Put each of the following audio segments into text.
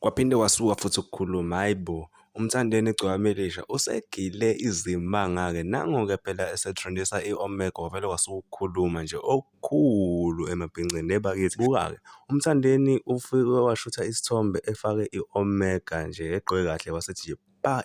Kwaphinde wasuka futhi ukukhuluma, hayi bo, uMthandeni Igcokama Elisha usegile izimanga-ke. Nangu-ke phela esetrendisa i-Omega, wavele wasuka ukukhuluma nje okukhulu emabhincini. Nebakithi buka-ke, uMthandeni ufike washutha isithombe efake i-Omega nje egqoke kahle, wasethi nje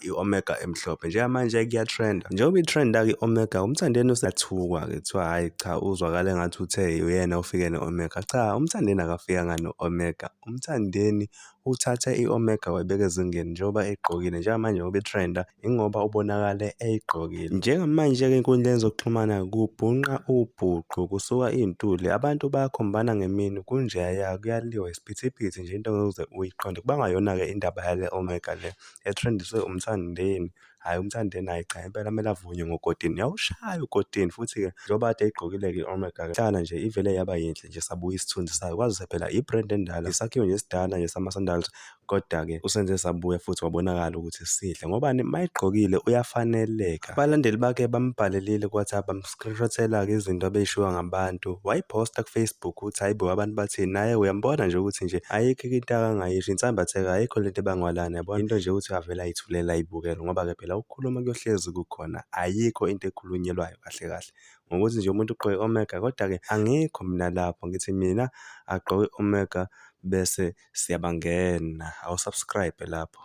i-Omega emhlophe. Njengamanje kuyatrenda, njengoba i-trenda-ke i-Omega, uMthandeni usathukwa-ke kuthiwa hhayi cha, uzwakale ngathi uthe uyena ufike ne-Omega. Cha, uMthandeni akafikanga no-Omega. UMthandeni uthathe i-Omega wayibeka ezingeni njengoba eyigqokile. Njengamanje ngoba i-trenda, ingoba ubonakale eyigqokile. Njengamanje-ke ey'nkundleni zokuxhumana kubhunqa ubhuqu, kusuka iy'ntuli, abantu bayakhombana ngemini, kunjeya, kuyaliwa isiphithiphithi nje, into ngeke uze uyiqonde. Kubanga yona-ke indaba yale Omega le ethrendiswe uMthandeni. Hhayi, uMthandeni hhayi cha impela kumele avunywe ngokotini. Uyawushaya ukotini futhi-ke njengoba kade eyigqokile-ke i-Omega-ke nje ivele yaba yinhle nje, sabuya isithunzi sayo. Kwazise phela i-brand endala, isakhiwo nje esidala nje sama-sandals, koda-ke usenze sabuya futhi wabonakala ukuthi sihle. Ngobani? Uma eyigqokile uyafaneleka. Abalandeli bakhe bambhalelile ku-WhatsApp, bam-screenshothela-ke izinto abey'shiwo ngabantu. Wayiphosta ku-Facebook ukuthi hayi bo, abantu bathini. Naye uyambona nje ukuthi nje ayikho into akangayisho, insambatheka ayikho lento ebangwalana, yabona. Into nje ukuthi avele ayithulela ayibukele, ngoba-ke phela ukukhuluma kuyohlezi kukhona, ayikho into ekhulunyelwayo kahle kahle. Ngokuthi nje umuntu ugqoke i-Omega, koda-ke angikho mina lapho, ngithi mina agqoke i-Omega bese siyabangena, awu-subscribe lapho.